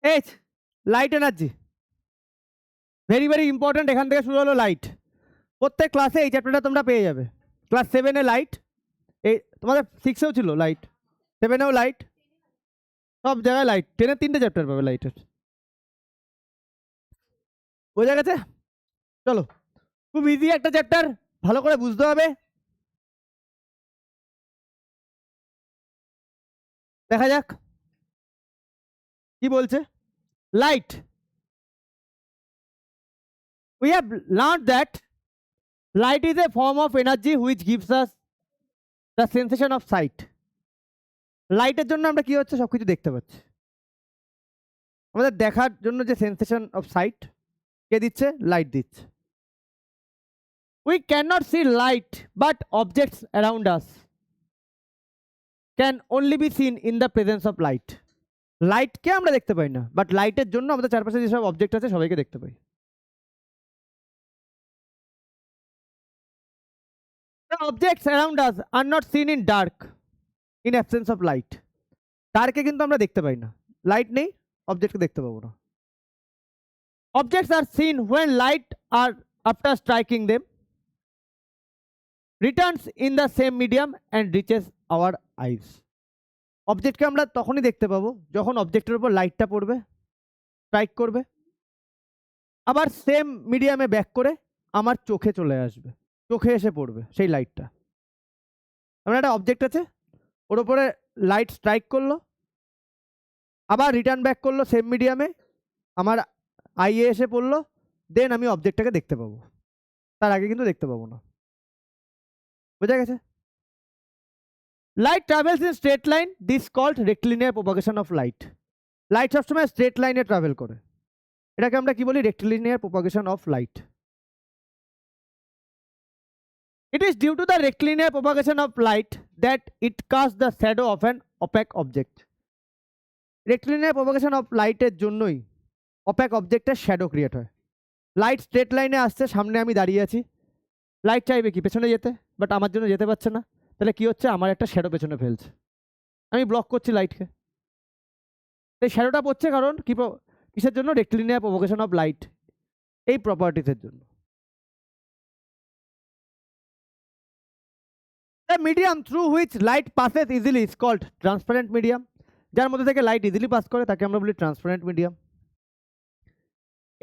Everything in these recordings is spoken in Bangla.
H light energy very very important. এখান থেকে শুরু হলো লাইট। প্রত্যেক ক্লাসে এই চ্যাপ্টারটা তোমরা পেয়ে যাবে। ক্লাস 7-এ লাইট, এই তোমাদের 6-এও ছিল লাইট, 7-এও লাইট, সব জায়গায় লাইট। 10-এর 3টে চ্যাপ্টার পাবে লাইটের। বোঝা গেছে? চলো, খুব ইজি একটা চ্যাপ্টার, ভালো করে বুঝতে হবে। দেখা যাক কি বলছে। Light, we have learned that light is a form of energy which gives us the sensation of sight. লাইটের জন্য আমরা কি হচ্ছে সবকিছু দেখতে পাচ্ছি। আমাদের দেখার জন্য যে সেন্সেশন অফ সাইট কে দিচ্ছে? লাইট দিচ্ছে। We cannot see light but objects around us can only be seen in the presence of light. লাইটকে আমরা দেখতে পাই না, বাট লাইটের জন্য আমাদের চারপাশে যেসব অবজেক্ট আছে সবাইকে দেখতে পাই। The objects around us are not seen in dark in absence of light. ডার্কে কিন্তু আমরা দেখতে পাই না, লাইট নেই, অবজেক্টকে দেখতে পাবো না। Objects are seen when light are after striking them returns in the same medium and reaches our eyes. অবজেক্টকে আমরা তখনই দেখতে পাবো যখন অবজেক্টের উপর লাইটটা পড়বে, স্ট্রাইক করবে, আবার সেম মিডিয়ামে ব্যাক করে আমার চোখে চলে আসবে, চোখে এসে পড়বে সেই লাইটটা। আমার একটা অবজেক্ট আছে, ওর উপরে লাইট স্ট্রাইক করলো, আবার রিটার্ন ব্যাক করলো সেম মিডিয়ামে, আমার আইয়ে এসে পড়লো, দেন আমি অবজেক্টটাকে দেখতে পাবো, তার আগে কিন্তু দেখতে পাবো না। বোঝা গেছে? Light travels in straight line, this called rectilinear propagation of light. Light সবসময় স্ট্রেট লাইনে ট্রাভেল করে, এটাকে আমরা কি বলি? Rectilinear propagation of light. It is due to the rectilinear propagation of light that it casts the shadow of an opaque object. Rectilinear propagation of light এর জন্যই opaque অবজেক্টের শ্যাডো ক্রিয়েট হয়। লাইট স্ট্রেট লাইনে আসছে, সামনে আমি দাঁড়িয়ে আছি, লাইট চাইবে কি পেছনে যেতে, বাট আমার জন্য যেতে পারছে না, তাহলে কি হচ্ছে? আমার একটা শ্যাডো পেছনে ফেলছে, আমি ব্লক করছি লাইটকে। এই শ্যাডোটা পড়ছে কারণ কি? কিসের জন্য? রেক্টিলিনিয়ার প্রপাগেশন অফ লাইট, এই প্রপার্টিসের জন্য। The medium through which light passes easily is called transparent medium. যার মধ্যে থেকে লাইট ইজিলি পাস করে তাকে আমরা বলি transparent medium.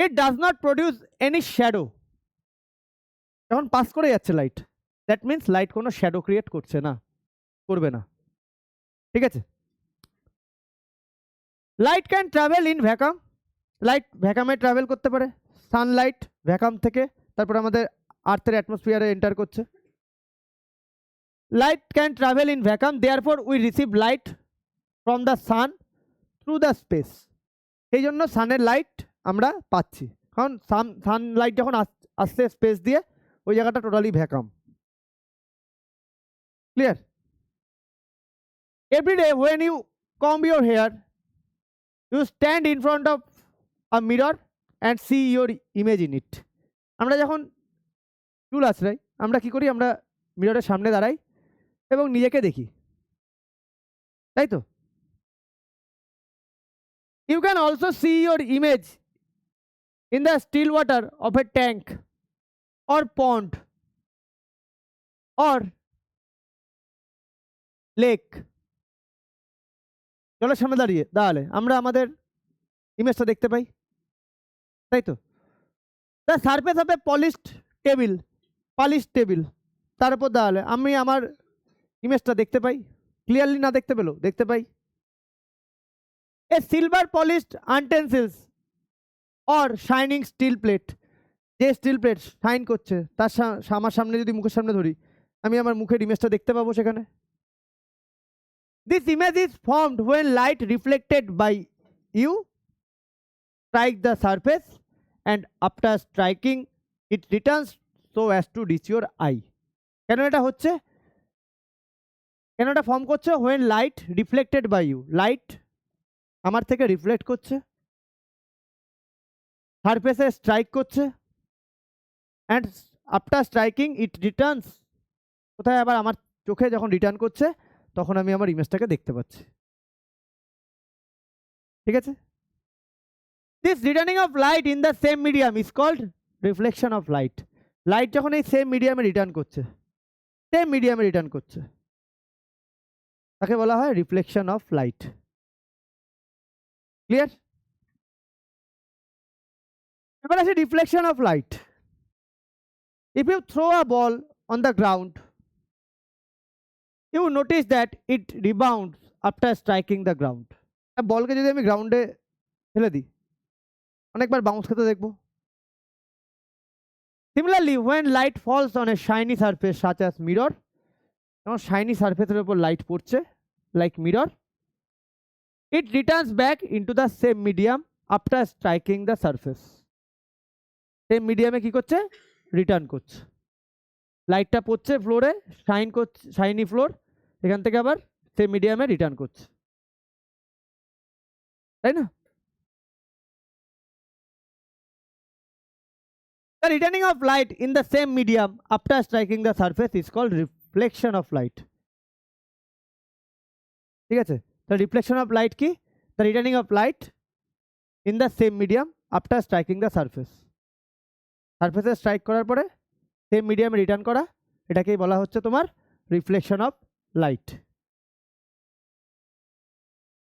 It does not produce any shadow. যখন পাস করে যাচ্ছে লাইট, দ্যাট মিনস লাইট কোনো শ্যাডো ক্রিয়েট করছে না, করবে না। ঠিক আছে? Light can travel in vacuum, light ভ্যাকামে ট্রাভেল করতে পারে। সানলাইট ভ্যাকাম থেকে তারপর আমাদের আর্থের অ্যাটমসফিয়ারে এন্টার করছে। Light can travel in vacuum, therefore we receive light from the sun through the space. সেই জন্য সানের লাইট আমরা পাচ্ছি, কারণ সানলাইট যখন আসছে স্পেস দিয়ে, ওই জায়গাটা totally vacuum. Clear? Every day when you comb your hair, you stand in front of a mirror and see your image in it. আমরা যখন চুল আছড়াই, আমরা কি করি? আমরা মিররের সামনে দাঁড়াই এবং নিজেকে দেখি, তাই তো? You can also see your image in the still water of a tank or pond or lake. জলের সামনে দাঁড়ালে আমরা আমাদের ইমেজটা দেখতে পাই, তাই তো? The surface of A polished table, তার উপর দাঁড়ালে আমি আমার ইমেজটা দেখতে পাই, ক্লিয়ারলি না দেখতে পেলেও দেখতে পাই। A silver polished utensils or shining steel plate, যে স্টিল প্লেট শাইন করছে তার আমার সামনে যদি মুখের সামনে ধরি, আমি আমার মুখের ইমেজটা দেখতে পাবো সেখানে। This image is formed when light reflected by you strike the surface and after striking it returns so as to reach your eye. কেন এটা হচ্ছে? কেন এটা ফর্ম করছে? when light reflected by you, light আমার থেকে রিফ্লেক্ট করছে, সারফেসে স্ট্রাইক করছে, and after striking it Returns, কোথায়? আবার আমার চোখে যখন রিটার্ন করছে তখন আমি আমার ইমেজটাকে দেখতে পাচ্ছি। ঠিক আছে? This returning of light in the same medium is called reflection of light. Light যখন এই সেম মিডিয়ামে রিটার্ন করছে, সেম মিডিয়ামে রিটার্ন করছে, তাকে বলা হয় রিফ্লেকশন অফ লাইট। ক্লিয়ার? এবার আছে reflection of light. If you throw a ball on the ground, you notice that it rebounds after striking the ground. বলকে যদি আমি গ্রাউন্ডে ফেলে দিই, অনেকবার বাউন্স খেতে দেখবো। Similarly, when light falls on a shiny surface such as mirror, যখন শাইনি সারফেসের উপর লাইট পড়ছে like mirror, it returns back into the same medium after striking the surface. Same মিডিয়ামে কি করছে? রিটার্ন করছে। লাইটটা পড়ছে ফ্লোরে, শাইন করছে, শাইনি ফ্লোর, এখান থেকে আবার সেম মিডিয়ামে রিটার্ন করছে, তাই না? The returning of light in the same medium after striking the surface is called reflection of light. ঠিক আছে? The reflection of light কি? The returning of light in the same medium after striking the surface. সারফেসে স্ট্রাইক করার পরে সেম মিডিয়ামে রিটার্ন করা, এটাকেই বলা হচ্ছে তোমার রিফ্লেকশন অফ লাইট।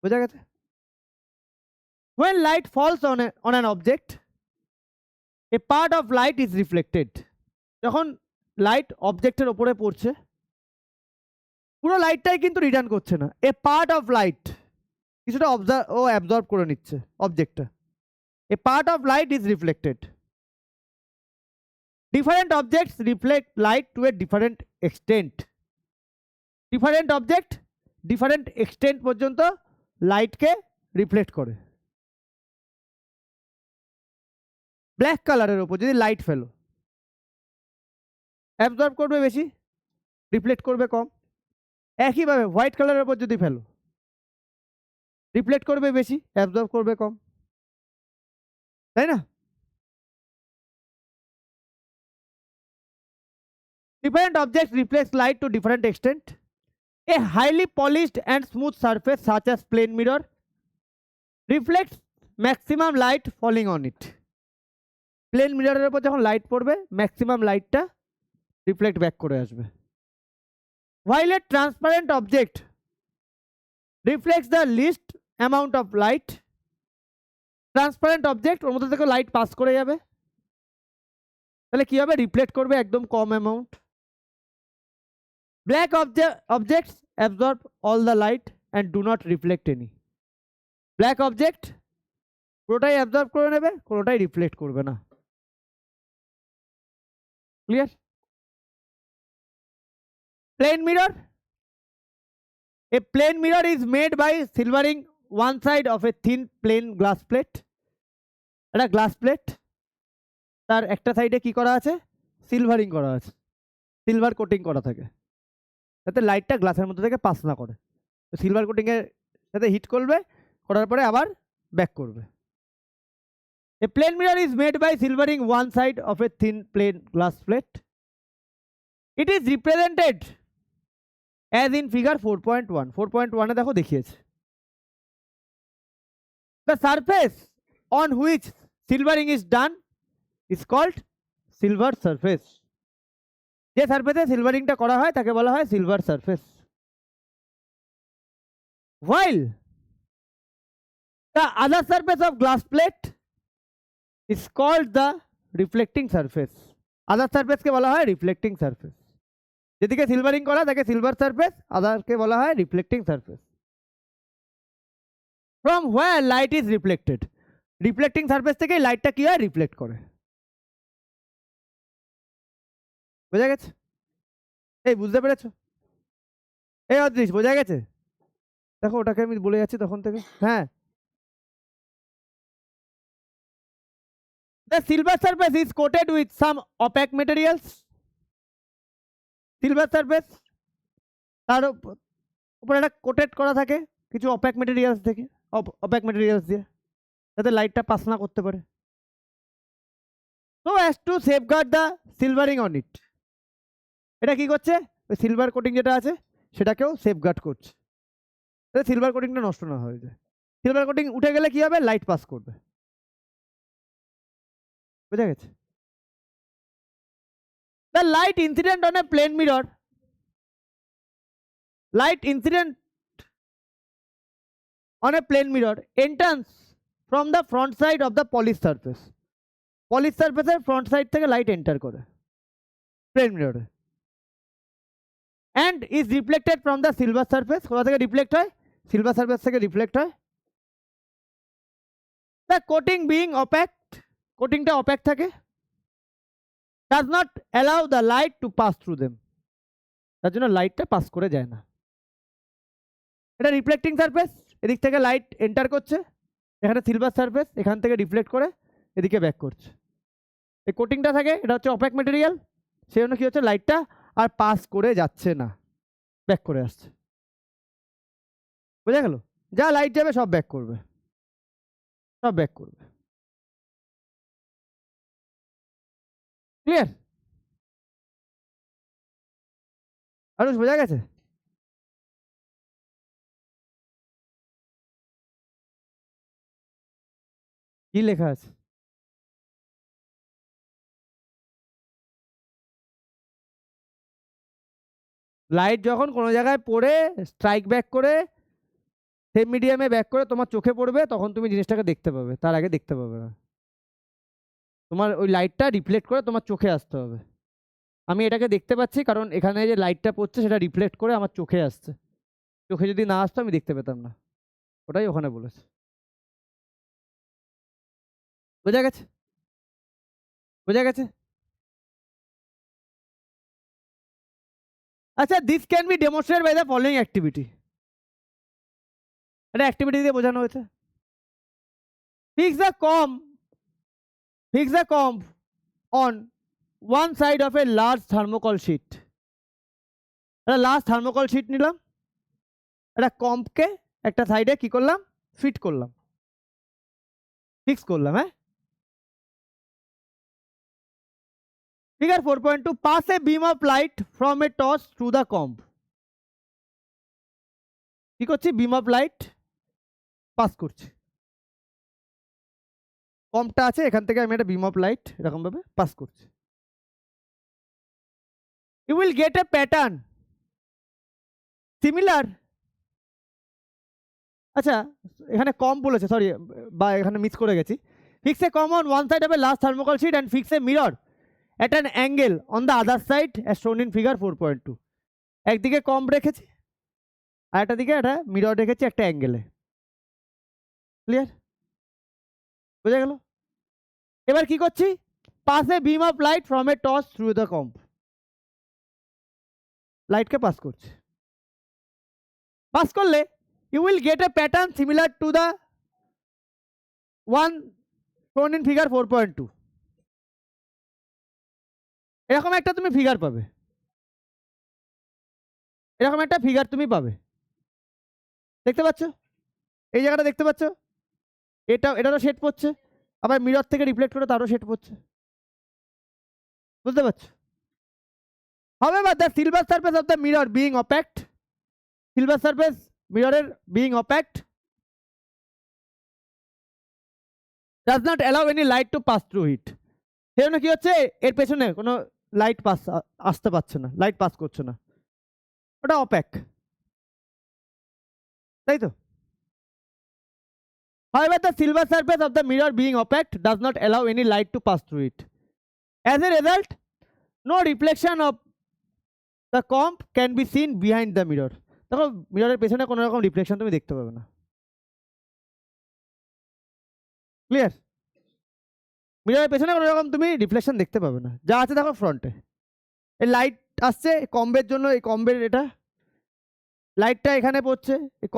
বোঝা গেছে? When light falls on an object, a part of light is reflected. যখন লাইট অবজেক্টের ওপরে পড়ছে, পুরো লাইটটাই কিন্তু রিটার্ন করছে না, এ পার্ট অফ লাইট কিছুটা অ্যাবজর্ব করে নিচ্ছে অবজেক্টটা। A part of light is reflected. Different objects reflect light to a different extent. Different object different extent পর্যন্ত লাইটকে রিফ্লেক্ট করে। ব্ল্যাক কালারের উপর যদি লাইট ফেলো, অ্যাবজর্ব করবে বেশি, রিফ্লেক্ট করবে কম। একইভাবে হোয়াইট কালারের উপর যদি ফেলো, রিফ্লেক্ট করবে বেশি, অ্যাবজর্ব করবে কম, তাই না? Different objects reflect light to different extent. A highly polished and smooth surface such as plane mirror reflects maximum light falling on it. Plane মিররের উপর যখন লাইট পড়বে, ম্যাক্সিমাম লাইটটা রিফ্লেক্ট ব্যাক করে আসবে। While a transparent object reflects the least amount of light, transparent object ওর মধ্যে থেকে লাইট পাস করে যাবে, তাহলে কি হবে? রিফ্লেক্ট করবে একদম কম amount. Black objects absorb all the light and do not reflect any. Black object পুরোটাই অ্যাবজর্ব করে নেবে, কোনোটাই রিফ্লেক্ট করবে না। Clear? Plane mirror. A plane mirror is made by silvering one side of a thin plain glass plate. এটা গ্লাস প্লেট, তার একটা সাইডে কি করা আছে? সিলভারিং করা আছে, সিলভার কোটিং করা থাকে, যাতে লাইটটা গ্লাসের মধ্যে থেকে পাস না করে। সিলভার কোটিংয়ের সাথে হিট করবে, করার পরে আবার ব্যাক করবে। A plane mirror is made by silvering one side of a thin plain glass plate. It is represented as in figure 4.1. 4.1 এ দেখো দেখিয়েছে। The surface on which silvering is done is called silver surface. যে সারফেসে সিলভারিংটা করা হয় তাকে বলা হয় silver surface. While the other surface of glass plate is called the reflecting surface. আদার সারফেসকে বলা হয় রিফ্লেক্টিং সারফেস। যেদিকে সিলভারিং করা তাকে সিলভার সারফেস, আদারকে বলা হয় reflecting surface. From where light is reflected, reflecting surface থেকে লাইটটা কি হয়? রিফ্লেক্ট করে। বোঝা গেছে? এই বুঝতে পেরেছো? এই অদৃশ বোঝা গেছে? দেখো ওটাকে আমি বলে যাচ্ছি তখন থেকে। হ্যাঁ, the silver surface is coated with some opaque materials. Silver surface তার উপর একটা কোটেড করা থাকে কিছু অপ্যাক মেটেরিয়ালস থেকে, অপ্যাক মেটেরিয়ালস দিয়ে, যাতে লাইটটা পাস না করতে পারে। So as to safeguard the silvering on it. এটা কি করছে? ওই সিলভার কোটিং যেটা আছে সেটাকেও সেফগার্ড করছে, সিলভার কোটিংটা নষ্ট না হয়ে যায়। সিলভার কোটিং উঠে গেলে কি হবে? লাইট পাস করবে। বুঝা গেছে? The light incident on a plane mirror, light incident on a plane mirror enters from the front side of the polished surface. Polished surface এর front side থেকে light enter করে plane mirror and is reflected from the silver surface. কোথা থেকে reflect হয়? Silver surface থেকে reflect হয়। The coating being opaque, coatingটা opaque থাকে, does not allow the light to pass through them, তার জন্য লাইটটা পাস করে যায় না। এটা রিফ্লেক্টিং সারফেস, এদিক থেকে লাইট এন্টার করছে, এখানে সিলভার সারফেস, এখান থেকে রিফ্লেক্ট করে এদিকে ব্যাক করছে। এই কোটিংটা থাকে, এটা হচ্ছে অপাক ম্যাটেরিয়াল, সেই জন্য কি হচ্ছে লাইটটা আর পাস করে যাচ্ছে না, ব্যাক করে আসছে। বোঝা গেল? যা লাইট যাবে সব ব্যাক করবে, সব ব্যাক করবে। ক্লিয়ার? আরুষ বোঝা গেছে? কি লেখা আছে? লাইট যখন কোনো জায়গায় পড়ে স্ট্রাইক ব্যাক করে সেম মিডিয়ামে ব্যাক করে তোমার চোখে পড়বে, তখন তুমি জিনিসটাকে দেখতে পাবে, তার আগে দেখতে পাবে না। তোমার ওই লাইটটা রিফ্লেক্ট করে তোমার চোখে আসতে হবে। আমি এটাকে দেখতে পাচ্ছি কারণ এখানে যে লাইটটা পড়ছে সেটা রিফ্লেক্ট করে আমার চোখে আসছে, চোখে যদি না আসতো আমি দেখতে পেতাম না। ওটাই ওখানে বলেছে। বোঝা গেছে? বোঝা গেছে? আচ্ছা, this can be demonstrated by the following activity. এটা অ্যাক্টিভিটি দিয়ে বোঝানো হয়েছে। Fix the comb on one side of a large thermocol sheet. একটা লার্জ থার্মোকল শিট নিলাম, একটা কম্পকে একটা সাইডে কি করলাম, ফিট করলাম, ফিক্স করলাম। হ্যাঁ, figure 4.2, pass a beam of light from a torch through the comb. কি করছি? বিম অফ লাইট পাস করছি, কম্পটা আছে, এখান থেকে আমি একটা বিম অফ লাইট এরকম ভাবে পাস করছি। You will get a pattern similar. আচ্ছা, এখানে কম বলেছে, সরি, বা এখানে মিস করে গেছি। Fix a comb on one side of a large thermocol sheet and fix a mirror at an angle on the other side as shown in figure 4.2. একদিকে কম রেখেছি আর একটা দিকে একটা মিরর রেখেছি একটা অ্যাঙ্গেলে। ক্লিয়ার? বোঝা গেল? এবার কি করছি? Pass a beam of light from a torch through the comb. লাইটকে পাস করছে, পাস করলে you will get a pattern similar to the one shown in figure 4.2। এরকম একটা তুমি ফিগার পাবে, এরকম একটা ফিগার তুমি পাবে। দেখতে পাচ্ছ? এই জায়গাটা দেখতে পাচ্ছ? এটারও শেড পড়ছে, আবার মিরর থেকে রিফ্লেক্ট করে তারও শেড পড়ছে। বুঝতে পারছো? However, the silver surface of the mirror being opaque, silver surface mirror being opaque does not allow any light to pass through it. সেই জন্য কি হচ্ছে, এর পেছনে কোনো লাইট পাস আসতে পারছে না, লাইট পাস করছে না, ওটা অপ্যাক, তাই তো? However, the silver surface of the mirror being opaque does not allow any light to pass through it. As a result, no reflection of the comp can be seen behind the mirror. দেখো, মিররের পেছনে কোনো রকম রিফ্লেকশন তুমি দেখতে পাবে না। ক্লিয়ার? মিররের পেছনে কোনো রকম তুমি রিফ্লেকশন দেখতে পাবে না, যা আছে দেখো ফ্রন্টে। এই লাইট আসছে কম্বের জন্য, এই কম্বের এটা লাইটটা এখানে পড়ছে, এই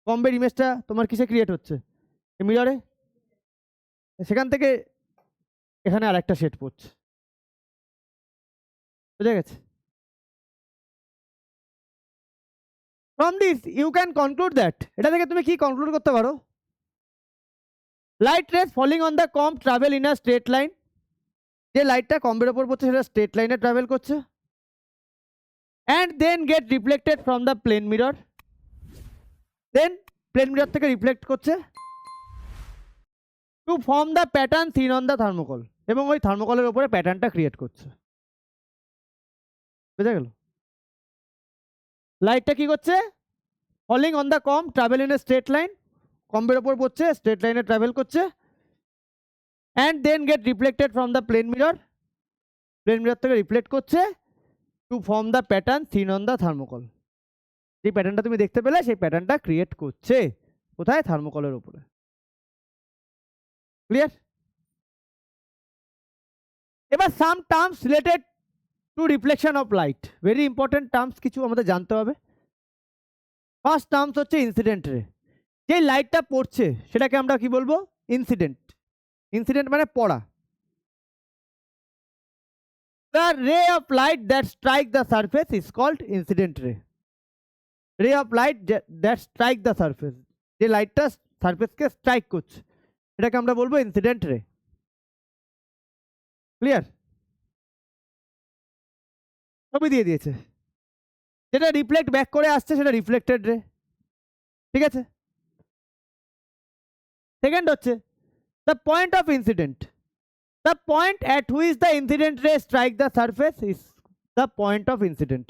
কম্বের ইমেজটা তোমার কিসে ক্রিয়েট হচ্ছে? এই মিররে। সেখান থেকে এখানে আর একটা শেড পড়ছে। বুঝা গেছে? From this you can conclude that, এটা থেকে তুমি কি কনক্লুড করতে পারো? Light rays falling on the comb travel in a straight line. যে লাইটটা কম্বের ওপর পড়ছে সেটা স্ট্রেট লাইনে ট্রাভেল করছে, and then get reflected from the plane mirror. Then plane mirror থেকে রিফ্লেক্ট করছে, to form the pattern seen on the thermocol, এবং ওই থার্মোকলের উপরে প্যাটার্নটা ক্রিয়েট করছে। বুঝা গেল? লাইটটা কি করছে? Falling on the comb, travel in a straight line, কম্বের ওপর পড়ছে, স্ট্রেট লাইনে ট্রাভেল করছে, and then get reflected from the plane mirror, plane mirror থেকে রিফ্লেক্ট করছে to form the pattern seen on the thermocol. যে প্যাটার্নটা তুমি দেখতে পেলে সেই প্যাটার্নটা ক্রিয়েট করছে কোথায়? থার্মোকলের উপরে। ক্লিয়ার? এবার some terms related to reflection of light, very important terms কিছু আমাদের জানতে হবে। ফার্স্ট টার্মস হচ্ছে ইনসিডেন্ট রে। যে লাইটটা পড়ছে সেটাকে আমরা কি বলবো? ইনসিডেন্ট। ইনসিডেন্ট মানে পড়া। The ray of light that strike the surface is called incident ray. Ray of light that strike the surface, যে লাইটটা সারফেসকে স্ট্রাইক করছে এটাকে আমরা বলবো ইনসিডেন্ট রে। ক্লিয়ার? ছবি দিয়ে দিয়েছে, যেটা রিফ্লেক্ট ব্যাক করে আসছে সেটা রিফ্লেক্টেড রে। ঠিক আছে? সেকেন্ড হচ্ছে the point of incident. The point at which the incident ray strike the surface is the point of incident.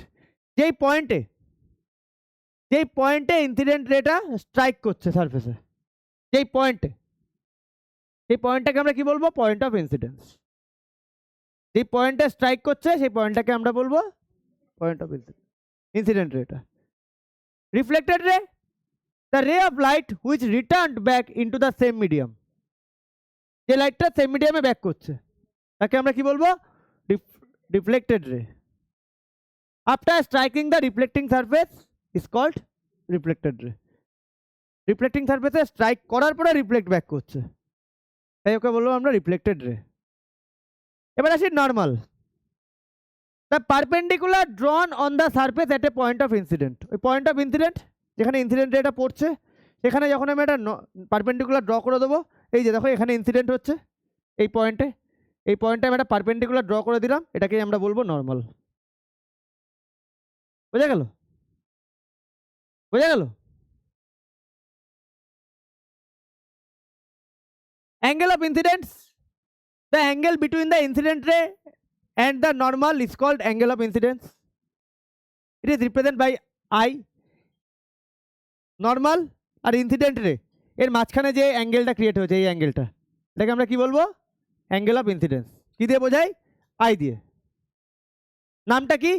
যেই পয়েন্টে ইনসিডেন্ট রেটা স্ট্রাইক করছে সারফেসে, যেই পয়েন্টে, সেই পয়েন্টটাকে আমরা কি বলবো? Point of incidence. যেই পয়েন্টে স্ট্রাইক করছে সেই পয়েন্টটাকে আমরা বলবো পয়েন্ট অফ ইনসিডেন্ট রেটা। রিফ্লেক্টেড রে, দ্য রে of light which returned back into the same medium, যে লাইটটা সেম মিডিয়ামে ব্যাক করছে তাকে আমরা কি বলবো? Reflected ray. After striking the reflecting surface is called reflected ray. Reflecting সারফেসে স্ট্রাইক করার পরে রিফ্লেক্ট ব্যাক করছে, তাই ওকে বলবো আমরা রিফ্লেক্টেড রে। এবার আসি normal. The perpendicular ড্রন on the surface at A point of incident. ওই পয়েন্ট অফ ইনসিডেন্ট যেখানে ইনসিডেন্ট রেটা পড়ছে সেখানে যখন আমি একটা পারপেন্ডিকুলার ড্র করে দেবো, এই যে দেখো এখানে ইনসিডেন্ট হচ্ছে এই পয়েন্টে, এই পয়েন্টে আমি একটা পারপেন্ডিকুলার ড্র করে দিলাম, এটাকে আমরা বলবো নর্মাল। বোঝা গেল? বোঝা গেল? Angle of incidents, the angle between the incident ray and the normal is called angle of incidence. It is represent by I. Normal আর ইনসিডেন্ট রে এর মাঝখানে যে অ্যাঙ্গেলটা ক্রিয়েট হয়েছে, এই অ্যাঙ্গেলটা, এটাকে আমরা কি বলবো? Angle of incidence. কি দিয়ে বোঝাই? আই দিয়ে। নামটা কি?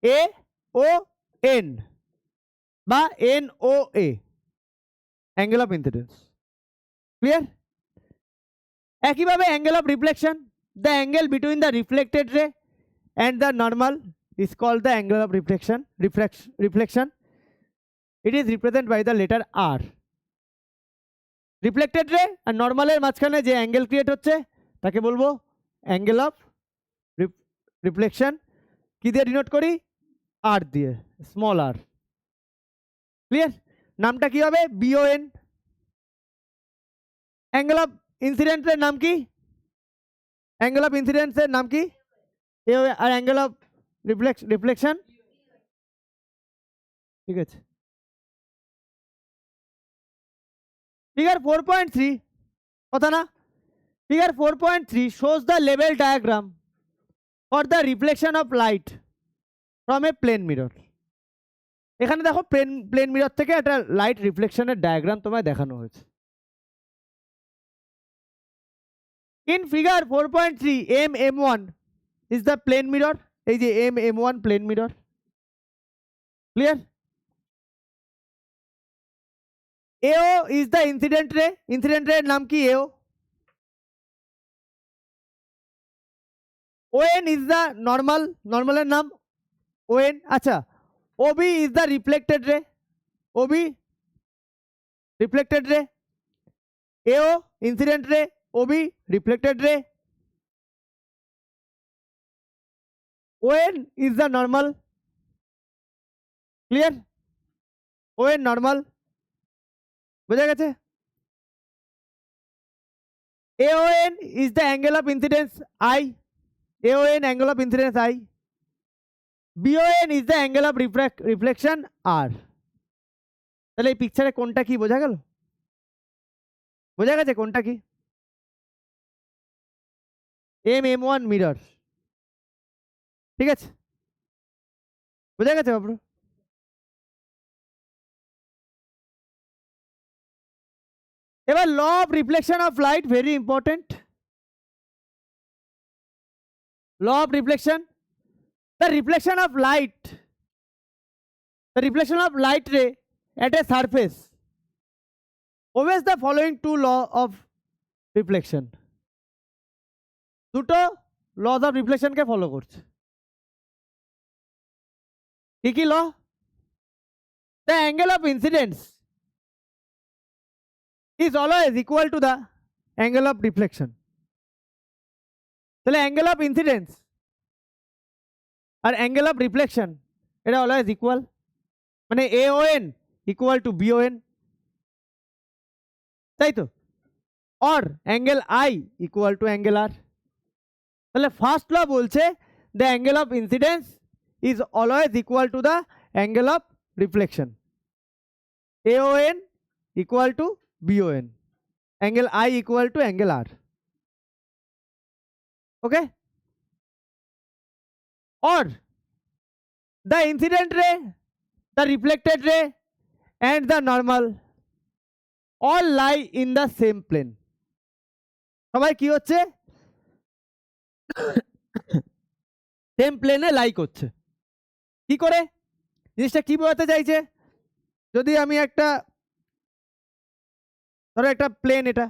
এ ও এন বা N O A, angle of incidence. Clear? একইভাবে angle of reflection, the angle between the reflected ray and the normal is called the angle of reflection. It is represent by the letter R. Reflected ray আর নর্মালের মাঝখানে যে অ্যাঙ্গেল ক্রিয়েট হচ্ছে তাকে বলবো অ্যাঙ্গেল অফ রিফ্লেকশন। কি দিয়ে ডিনোট করি? আর দিয়ে, স্মল আর। ক্লিয়ার? নামটা কি হবে? বিওএন। অ্যাঙ্গেল অফ ইনসিডেন্টের নাম কি? অ্যাঙ্গেল অফ ইনসিডেন্সের নাম কি? এ। আর অ্যাঙ্গেল অফ রিফ্লেকশন, ঠিক আছে। ফিগার 4.3 কথা না? Figure 4.3 shows the level diagram for the reflection of light from a plane mirror. এখানে দেখো প্লেন মিরর থেকে একটা লাইট রিফ্লেকশনের ডায়াগ্রাম তোমায় দেখানো হয়েছে। In figure 4.3 M1 is the plane mirror, এই যে M1 plane mirror. Clear? AO is the incident ray, incident ray এর নাম কি? AO। ON is the normal, নর্মালের নাম ON। আচ্ছা, OB is the reflected ray, OB reflected ray। AO incident ray, OB reflected ray। ON is the normal। Clear? ON normal. বোঝা গেছে? AON is the angle of incidence I, AON angle of incidence I। BON is the angle of reflection R। তাহলে এই পিকচারে কোনটা কি বোঝা গেল? বোঝা গেছে কোনটা কি? M1 মিরর, ঠিক আছে, বোঝা গেছে বাবু? এবার law of reflection of light, very important. Law of reflection, the reflection of light ray at a surface obeys the following two law of reflection. দুটো laws of reflection K follow করছে। কি কি law? The angle of incidence is always equal to the angle of reflection. তাহলে অ্যাঙ্গেল অফ ইনসিডেন্স আর অ্যাঙ্গেল অফ রিফ্লেকশন এটা অলওয়েজ ইকুয়াল, মানে AON ইকুয়াল টু BON, তাই তো? Or angle I equal to angle R। তাহলে ফার্স্ট ল বলছে the angle of incidence is always equal to the angle of reflection, AON equal to BON, angle I equal to angle R। Okay, or the incident ray, the reflected ray and the normal all lie in the same plane. সবাই কি হচ্ছে? সেম প্লেনে লাই করছে। কি করে? জিনিসটা কি বোঝাতে চাইছে? যদি আমি একটা, ধরো একটা প্লেন, এটা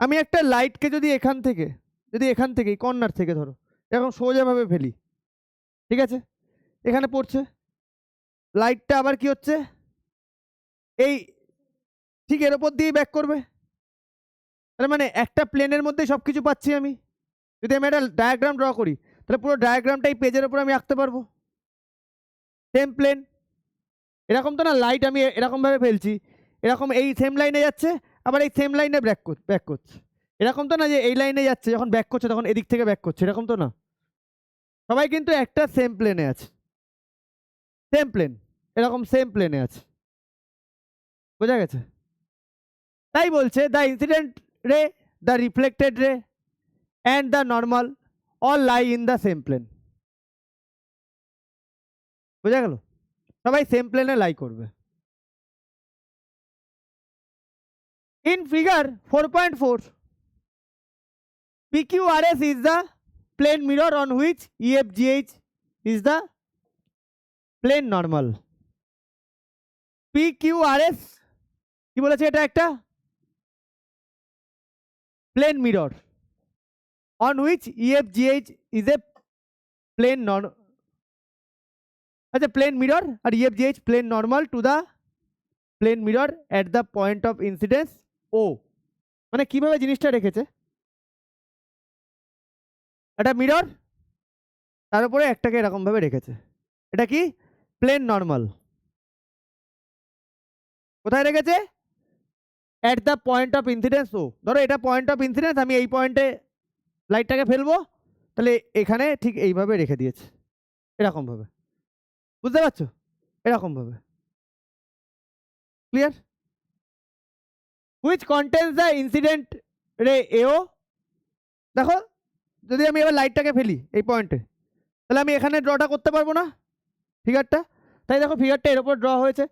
আমি একটা লাইটকে যদি এখান থেকে কর্নার থেকে ধরো এরকম সোজাভাবে ফেলি, ঠিক আছে, এখানে পড়ছে, লাইটটা আবার কি হচ্ছে, এই ঠিক এর ওপর দিয়ে ব্যাক করবে। তার মানে একটা প্লেনের মধ্যে সব কিছু পাচ্ছি আমি। যদি আমি একটা ডায়াগ্রাম ড্র করি তাহলে পুরো ডায়াগ্রামটা এই পেজের ওপর আমি আঁকতে পারবো। সেম প্লেন, এরকম তো না লাইট আমি এরকমভাবে ফেলছি, এরকম এই সেম লাইনে যাচ্ছে, আবার এই সেম লাইনে ব্যাক করছে। এরকম তো না যে এই লাইনে যাচ্ছে, যখন ব্যাক করছে তখন এদিক থেকে ব্যাক করছে, এরকম তো না। সবাই কিন্তু একটা সেম প্লেনে আছে, সেম প্লেন, এরকম সেম প্লেনে আছে, বোঝা গেছে? তাই বলছে the incident ray, the reflected ray and the normal all lie in the same plane. বোঝা গেল? সবাই সেম প্লেনে লাই করবে। In figure 4.4, PQRS is the plane mirror on which EFGH is the plane normal. PQRS কি বলেছে? এটা একটা plane mirror on which EFGH is a plane আচ্ছা প্লেন মিরর আর EFGH plane normal to the plane mirror at the point of incidence O। মানে কিভাবে জিনিসটা রেখেছে, একটা মিরর তার উপরে একটাকে এরকম ভাবে রেখেছে, এটা কি প্লেন নর্মাল। কোথায় রেখেছে? At the point of incidence O। ধরো এটা পয়েন্ট অফ ইনসিডেন্স, আমি এই পয়েন্টে লাইটটাকে ফেলবো, তাহলে এখানে ঠিক এইভাবে রেখে দিয়েছে, এরকম ভাবে, বুঝতে পারছো? এরকম ভাবে, clear? Which contains the incident ray AO। দেখো যদি আমি এবার লাইটটাকে ফেলি এই পয়েন্টে, তাহলে আমি এখানে ড্রটা করতে পারবো না ফিগারটা, তাই দেখো ফিগারটা এর উপর ড্র হয়েছে।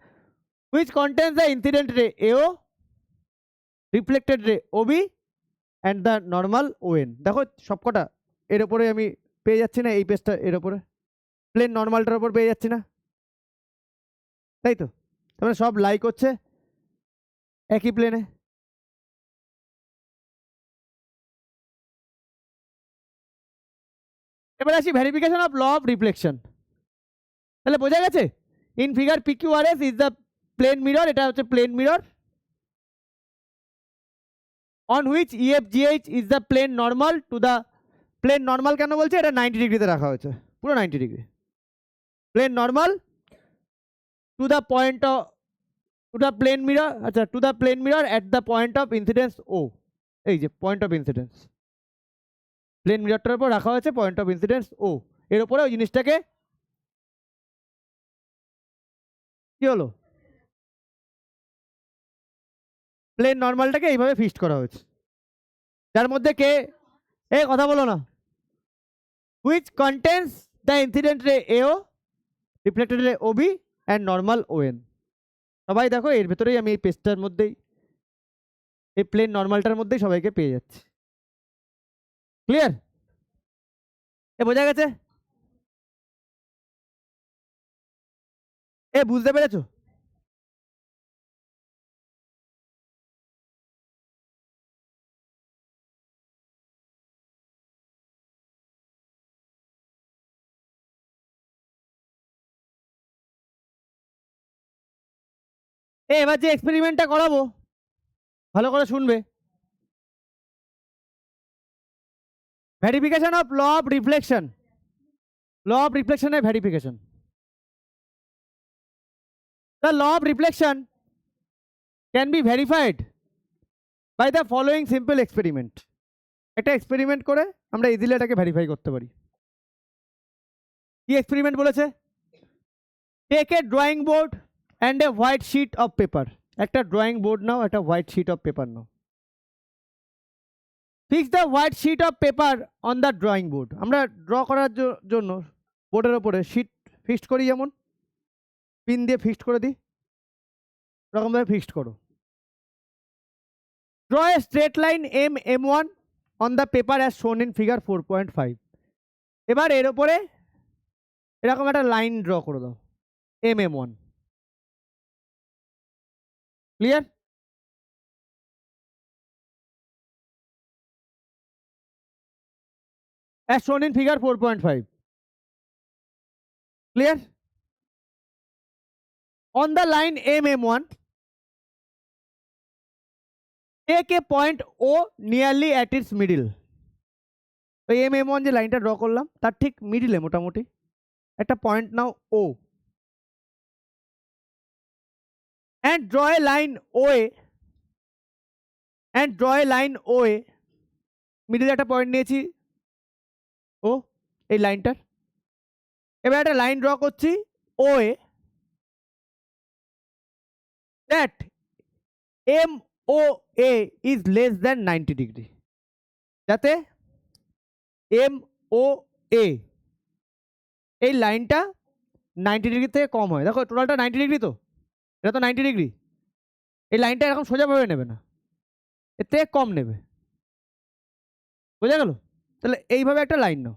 Which contains the incident ray AO, reflected রে OB and the normal ON। দেখো সবকটা এর ওপরে আমি পেয়ে যাচ্ছি না, এই পেজটা এর ওপরে প্লেন নর্মালটার ওপর পেয়ে যাচ্ছি না, তাই তো? তারপরে সব লাই করছে একই প্লেনে। এবার আসি verification of law of reflection. তাহলে বোঝা গেছে in figure PQRS is the plane mirror, এটা হচ্ছে plane mirror on which EFGH is the plane normal to the plane normal. কেন বলছে? এটা 90 ডিগ্রিতে রাখা হয়েছে, পুরো 90 degree plane normal to the point of to the plane mirror, আচ্ছা to the plane mirror at the point of incidence O। এই যে পয়েন্ট অফ ইনসিডেন্স প্লেন মিররটার উপর রাখা হয়েছে, পয়েন্ট অফ ইনসিডেন্স O, এর উপরে ওই জিনিসটাকে কি হলো, প্লেন নর্মালটাকে এইভাবে ফিক্সড করা হয়েছে, যার মধ্যে কে এই কথা বলো না। হুইচ কন্টেন্স দ্য ইনসিডেন্ট রে এও, রিফ্লেক্টেড রে ওবি অ্যান্ড নর্মাল ওএন। সবাই দেখো এর ভেতরেই আমি এই পেজটার মধ্যেই, এই প্লেন নর্মালটার মধ্যেই সবাইকে পেয়ে যাচ্ছি। ক্লিয়ার? এ বোঝা গেছে? এ বুঝতে পেরেছো? এবার যে এক্সপেরিমেন্টটা করাবো ভালো করে শুনবে। Verification of law of reflection, law of রিফ্লেকশনের ভেরিফিকেশন। The law of reflection can be verified by the following simple experiment. একটা এক্সপেরিমেন্ট করে আমরা ইজিলি এটাকে ভেরিফাই করতে পারি। কি এক্সপেরিমেন্ট বলেছে? Take a drawing board and a white sheet of paper. একটা ড্রয়িং বোর্ড নাও, একটা হোয়াইট শিট অফ পেপার নাও। Fix the white sheet of paper on the drawing board. আমরা ড্র করার জন্য বোর্ডের ওপরে শিট ফিক্সড করি, যেমন পিন দিয়ে ফিক্সড করে দিই, ওরকমভাবে ফিক্সড করো। Draw A straight line M1 on the paper as shown in figure 4.5। এবার এর ওপরে এরকম একটা লাইন ড্র করে দাও, MM1। Clear? as shown in figure 4.5. Clear? On the line MM1, take a point O nearly at its middle. তো MM1 যে লাইনটা ড্র করলাম তার ঠিক মিডিলে মোটামুটি একটা point now O, and draw a line OA, and draw a line OA, মিডিলে একটা পয়েন্ট নিয়েছি ও, এই লাইনটার। এবার একটা লাইন ড্র করছি OA, that MOA is less than 90 degree, যাতে MOA এই লাইনটা 90 ডিগ্রি থেকে কম হয়। দেখো টোটালটা 90 ডিগ্রি, তো এটা তো 90 ডিগ্রি। এই লাইনটা এরকম সোজাভাবে নেবে না, এর থেকে কম নেবে। বোঝা গেল? তাহলে এইভাবে একটা লাইন নাও।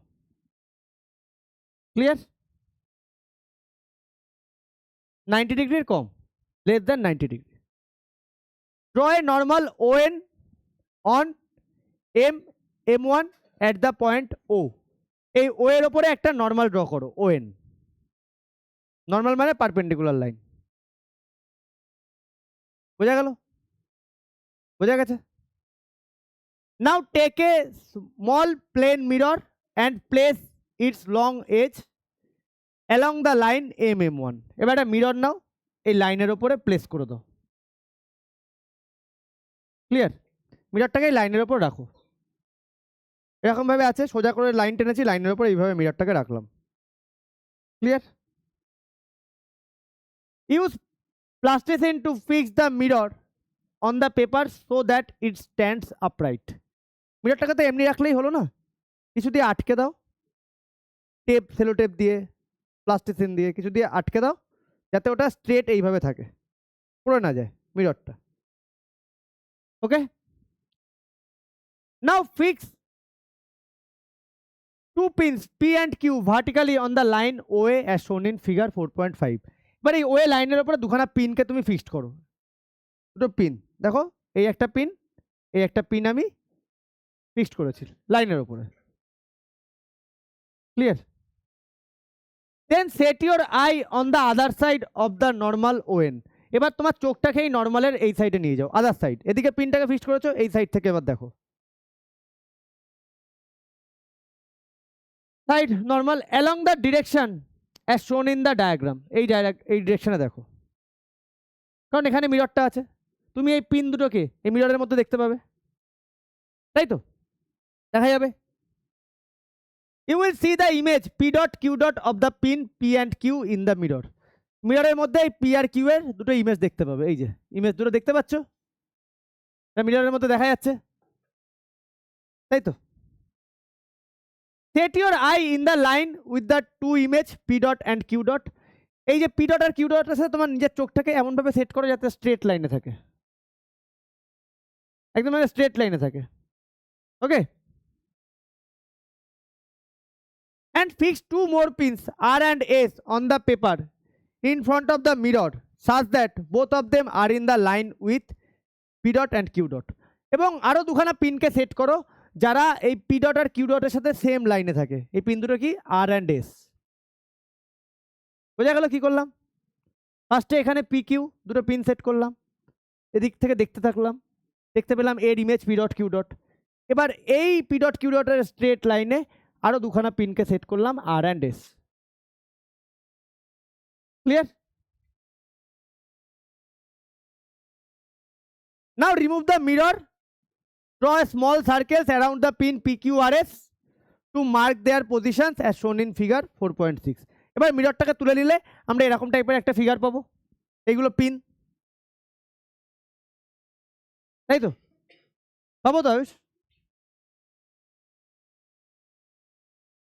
ক্লিয়ার? 90 ডিগ্রির কম, less than 90 degree. Draw a normal ON on M1 at the point O। এই O এর ওপরে একটা নর্মাল ড্র করো, ON। নর্মাল মানে পারপেন্ডিকুলার লাইন। বোঝা গেল? বোঝা গেছে? Now take a small plane mirror and place its long edge along the line MM1। এবার একটা মিরর নাও, এই লাইনের ওপরে প্লেস করে দাও। ক্লিয়ার? মিররটাকে এই লাইনের ওপর রাখো, এরকমভাবে আছে, সোজা করে লাইন টেনেছি, লাইনের ওপর এইভাবে মিররটাকে রাখলাম। Clear? Use plasticine to fix the mirror on the paper so that it stands upright. মিররটাকে তো এমনি রাখলেই হলো না, কিছু দিয়ে আটকে দাও, টেপ, সেলো টেপ দিয়ে, প্লাস্টিসিন দিয়ে কিছু দিয়ে আটকে দাও, যাতে ওটা স্ট্রেট এইভাবে থাকে, পড়ে না যায় মিররটা। ওকে? নাও fix 2 pins P and Q vertically on the line OA as shown in figure 4.5। এবার এই OA লাইনের উপরে দুখানা পিনকে তুমি ফিক্সড করো, দুটো পিন দেখো, এই একটা পিন, এই একটা পিন আমি ফিক্সড করেছি লাইনের উপরে। Clear? Then set your eye on the other side of the normal ON। এবার তোমার চোখটাকে এই নর্মালের এই সাইডে নিয়ে যাও, আদার সাইড। এদিকে পিনটাকে ফিক্সড করেছো, এই সাইড থেকে এবার দেখো, side normal along the direction as shown in the diagram. এই ডিরেকশনে দেখো, কারণ এখানে মিররটা আছে, তুমি এই পিন দুটোকে এই মিররের মধ্যে দেখতে পাবে, তাই তো? দেখা যাবে। You will see the image P dot Q dot of the pin P and Q in the mirror. মিররের মধ্যে এই P আর Q এর দুটো ইমেজ দেখতে পাবে। এই যে ইমেজ দুটো দেখতে পাচ্ছ, এটা মিররের মধ্যে দেখা যাচ্ছে, তাই তো? Set your eye in the line with the two image P dot and Q dot. এই যে পি ডট আর কিউ ডটের সাথে তোমার নিজের চোখটাকে এমনভাবে সেট করো যাতে স্ট্রেট লাইনে থাকে, একদম মানে স্ট্রেট লাইনে থাকে। ওকে, and fix two more pins R and S on the paper in front of the mirror such that both of them are in the line with P dot and Q dot। এবং আরো দুখানা পিনকে সেট করো যারা এই P dot আর Q dot এর সাথে সেম লাইনে থাকে। এই পিন দুটো কি? R and S। বোঝা গেল কি করলাম? ফার্স্টে এখানে PQ দুটো পিন সেট করলাম, এদিক থেকে দেখতে থাকলাম, দেখতে পেলাম এর image P dot Q dot। এবার এই P dot Q dot এর স্ট্রেট লাইনে আরো দুখানা পিনকে সেট করলাম R and S। Clear? Now remove the mirror, draw a small circles around the pin PQRS to mark their positions as shown in figure 4.6। এবার মিররটাকে তুলে নিলে আমরা এরকম টাইপের একটা ফিগার পাবো, এইগুলো পিন, তাই তো? পাবো তো?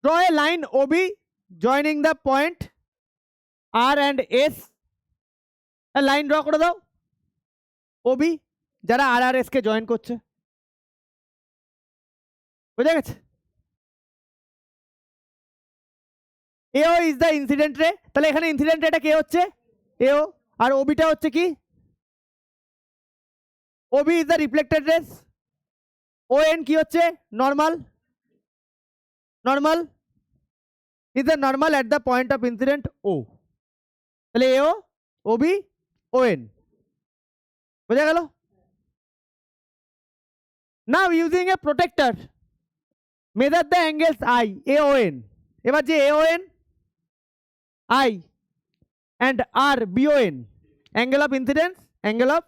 Draw a line OB joining the point R and S। Line draw করে দাও OB যারা আর আর এস কে জয়েন করছে। বুঝা গেছে? এও ইজ দ্য ইনসিডেন্ট রে, তাহলে এখানে ইনসিডেন্ট রেটা কে হচ্ছে? এও। আর ওবিটা হচ্ছে কি? OB is the reflected rays. O N কি হচ্ছে? Normal. Normal is the normal at the point of incident O. তাহলে এও, ওবি, ও এন। বোঝা গেল? Now using a protractor measure the angles I A O N. এবার যে A O N, I and R BON, angle of incidence, angle of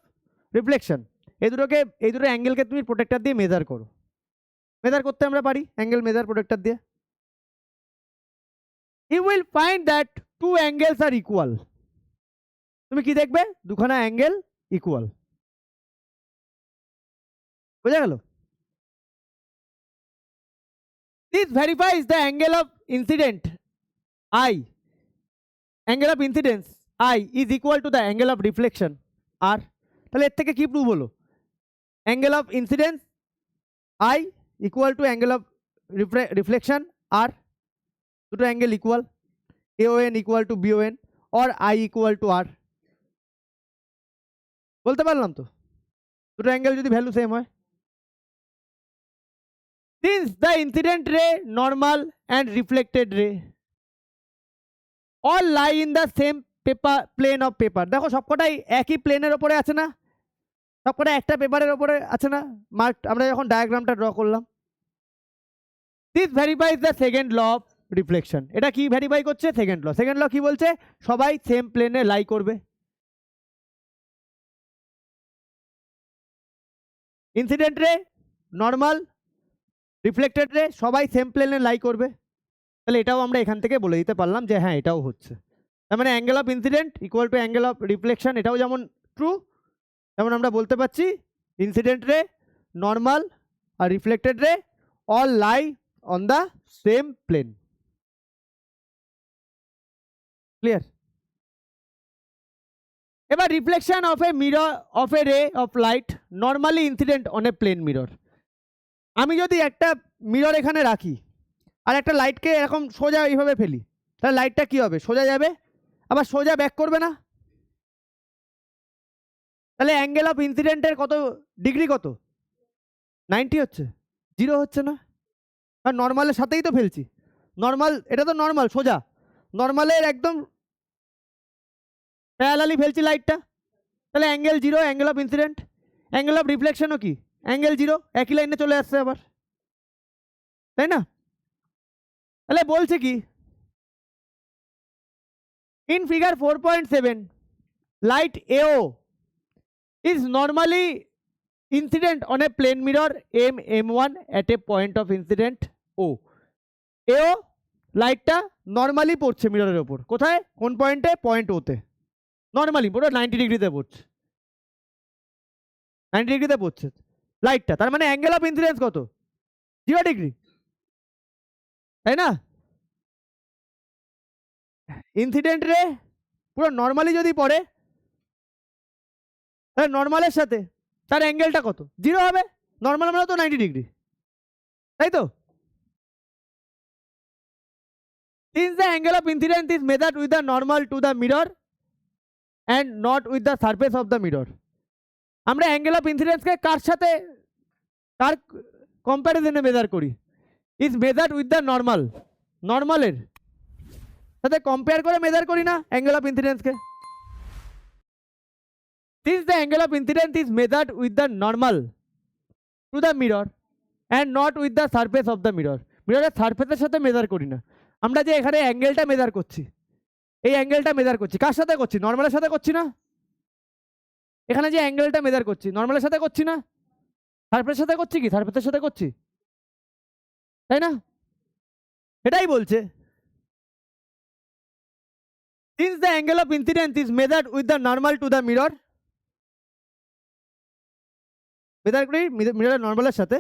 reflection, এই দুটো অ্যাঙ্গেলকে তুমি প্রোটেক্টর দিয়ে মেজার করো। মেজার করতে আমরা পারি অ্যাঙ্গেল মেজার প্রোটেক্টর দিয়ে। You will find that two angles are equal. তুমি কি দেখবে? দুখানা অ্যাঙ্গেল ইকুয়াল। বোঝা গেল? This verifies the angle of incident I, angle of incidence I is equal to the angle of reflection R. তাহলে এর থেকে কি প্রুভ হলো? Angle of incidence I equal to angle of reflection R, দুটো angle equal, AON equal to BON or I equal two আর। বলতে পারলাম তো? দুটো অ্যাঙ্গেল যদি ভ্যালু সেম হয়। Since the incident ray, normal and reflected ray all lie in the same plane of paper। দেখো সবকটাই একই প্লেনের ওপরে আছে না? সবকটা একটা পেপারের ওপরে আছে না? মার্ক আমরা যখন ডায়াগ্রামটা ড্র করলাম। This verifies the second law of reflection। এটা কি ভেরিফাই করছে? Second law. সেকেন্ড ল কি বলছে? সবাই সেম প্লেনে লাই করবে। ইনসিডেন্ট রে, নর্মাল, রিফ্লেক্টেড রে সবাই সেম প্লেনে লাই করবে। তাহলে এটাও আমরা এখান থেকে বলে দিতে পারলাম যে হ্যাঁ এটাও হচ্ছে। তার মানে angle of incident equal to angle of reflection, এটাও যেমন ট্রু তেমন আমরা বলতে পারছি ইনসিডেন্ট রে, নর্মাল আর reflected ray all lie on the same plane. Clear? এবার reflection of a mirror of a ray of light normally incident on a plane mirror. আমি যদি একটা মিরর এখানে রাখি আর একটা লাইটকে এরকম সোজা এইভাবে ফেলি, তাহলে লাইটটা কি হবে? সোজা যাবে, আবার সোজা ব্যাক করবে না? তাহলে অ্যাঙ্গেল অফ ইনসিডেন্টের কত ডিগ্রি? কত? 90 হচ্ছে, 0 হচ্ছে না। আর নর্মালের সাথেই তো ফেলছি। নর্মাল, এটা তো নর্মাল সোজা, নর্মালের একদম প্যারালালি ফেলছি লাইটটা, তাহলে angle 0 angle of incident. Angle of রিফ্লেকশনও কি? অ্যাঙ্গেল 0, একই লাইনে চলে আসছে আবার, তাই না? তাহলে বলছে কি? In figure 4.7 light AO is normally incident on a plane mirror M1 at a point of incident O। AO লাইটটা নর্মালি পড়ছে মিররের ওপর, কোথায়? কোন পয়েন্টে? পয়েন্ট ওতে। নর্মালি পুরো 90 ডিগ্রিতে পড়ছে, 90 ডিগ্রিতে পড়ছে লাইটটা। তার মানে অ্যাঙ্গেল অফ ইনসিডেন্স কত? 0 ডিগ্রি। তাই না? ইনসিডেন্ট রে পুরো নর্মালি যদি পড়ে তাহলে নর্মালের সাথে তার অ্যাঙ্গেলটা কত? 0 হবে। নর্মাল মানে তো 90 ডিগ্রি, তাই তো? Since the angle of incidence is measured with the normal to the mirror and not with the surface of the mirror, আমরা অ্যাঙ্গেল অফ ইনসিডেন্সকে কার সাথে, কার কম্প্যারিজনে মেজার করি? Is measured with the normal, নর্মালের সাথে কম্পেয়ার করে মেজার করি না অ্যাঙ্গেল অফ ইনসিডেন্সকে। Since the angle of incidence is measured with the normal to the mirror and not with the surface of the mirror, মিররের সারফেসের সাথে মেজার করি না। আমরা যে এখানে অ্যাঙ্গেলটা মেজার করছি, এই অ্যাঙ্গেলটা মেজার করছি কার সাথে করছি? নর্মালের সাথে করছি না? এখানে যে অ্যাঙ্গেলটা মেজার করছি নর্মালের সাথে করছি না, সারফেসের সাথে করছি কি? সারফেসের সাথে করছি, তাই না? এটাই বলছে। Since the angle of incidence is measured with the normal to the mirror, measure করি মিররের নর্মালের সাথে,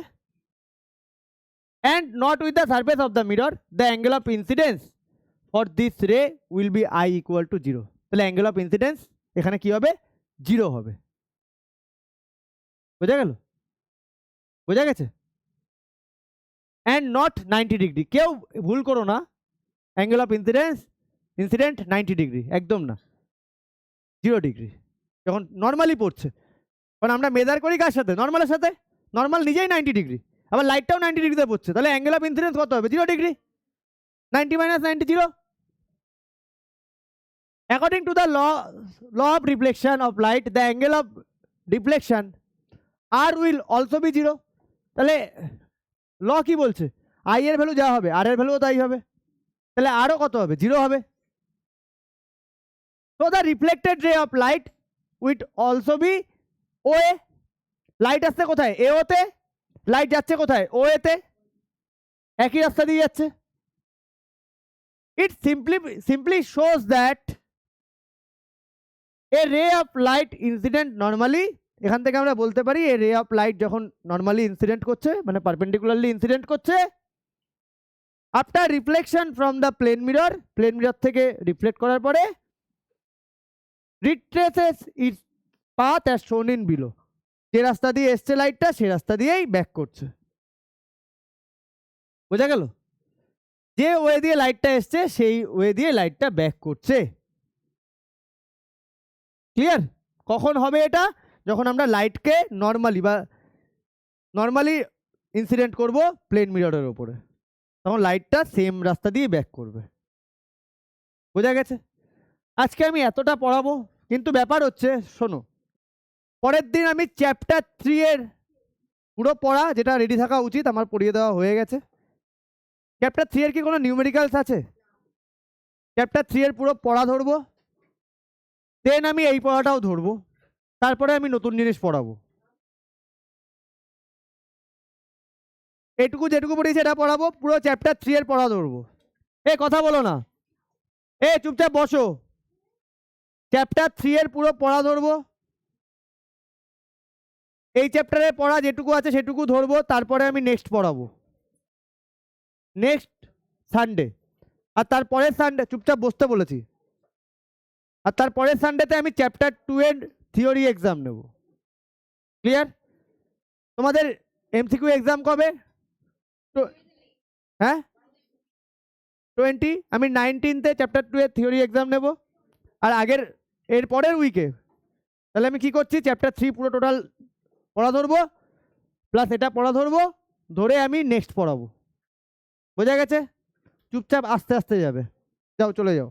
and not with the surface of the mirror, the angle of incidence for this ray will be I equal to 0. তাহলে অ্যাঙ্গেল অফ ইনসিডেন্স এখানে কি হবে? 0 হবে। বোঝা গেল? বোঝা গেছে? অ্যান্ড নট 90 ডিগ্রি, কেউ ভুল করো না, অ্যাঙ্গেল অফ ইনসিডেন্ট 90 ডিগ্রি একদম না, 0 ডিগ্রি যখন নর্মালি পড়ছে। কারণ আমরা মেজার করি কার সাথে? নর্মালের সাথে। নর্মাল নিজেই 90 ডিগ্রি, আবার লাইটটাও 90 ডিগ্রিতে পড়ছে, তাহলে অ্যাঙ্গেল অফ ইনসিডেন্স কত হবে? 0 degree. 90 minus 90, 0. According to the law of reflection of light, the angle of deflection R will also be 0. তাহলে ল কি বলছে? I এর ভ্যালু যা হবে R এর ভ্যালুও তাই হবে, তাহলে আরও কত হবে? 0 হবে। So the reflected ray of light will also be OA. Light আসছে কোথায়? AO তে। লাইট যাচ্ছে কোথায়? OA তে। একই রাস্তা দিয়ে যাচ্ছে। It simply shows that a ray of light incident normally, এখান থেকে আমরা বলতে পারি a ray of light যখন নর্মালি ইনসিডেন্ট করছে মানে পারপেন্ডিকুলারলি ইনসিডেন্ট করছে, after reflection from the plane mirror, plane mirror থেকে রিফ্লেক্ট করার পরে retraces its path as shown in below, যে রাস্তা দিয়ে এসছে লাইটটা সে রাস্তা দিয়েই ব্যাক করছে। বোঝা গেল? যে ওয়ে দিয়ে লাইটটা এসছে সেই ওয়ে দিয়ে লাইটটা ব্যাক করছে। ক্লিয়ার? কখন হবে এটা? যখন আমরা লাইটকে নর্মালি ইনসিডেন্ট করব প্লেন মিররের উপরে, তখন লাইটটা সেম রাস্তা দিয়ে ব্যাক করবে। বোঝা গেছে? আজকে আমি এতটা পড়াবো, কিন্তু ব্যাপার হচ্ছে শোনো, পরের দিন আমি চ্যাপ্টার 3 এর পুরো পড়া, যেটা রেডি থাকা উচিত, আমার পড়িয়ে দেওয়া হয়ে গেছে। চ্যাপ্টার 3 এর কি কোনো নিউমেরিক্যালস আছে? চ্যাপ্টার 3 এর পুরো পড়া ধরবো, দেন আমি এই পড়াটাও ধরবো, তারপরে আমি নতুন জিনিস পড়াবো। এটুকু যেটুকু পড়িয়েছি এটা পড়াবো, পুরো চ্যাপ্টার 3 এর পড়া ধরবো। এ কথা বলো না, এ চুপচাপ বসো। চ্যাপ্টার 3 এর পুরো পড়া ধরবো, এই চ্যাপ্টারে পড়া যেটুকু আছে সেটুকু ধরবো, তারপরে আমি নেক্সট পড়াবো নেক্সট সানডে। আর তারপরের সানডে, চুপচাপ বসতে বলেছি, আর তারপরের সানডেতে আমি চ্যাপ্টার 2 এর থিওরি এক্সাম নেব। ক্লিয়ার? তোমাদের এমসিকিউ এক্সাম কবে? তো হ্যাঁ 20, আমি 19-তে চ্যাপ্টার 2 এর থিওরি এক্সাম নেব, আর এর পরের উইকে তাহলে আমি কি করছি, চ্যাপ্টার 3 পুরো টোটাল পড়া ধরবো, প্লাস এটা পড়া ধরবো, ধরে আমি নেক্সট পড়াবো। বোঝা গেছে? চুপচাপ আস্তে আস্তে যাবে, যাও চলে যাও।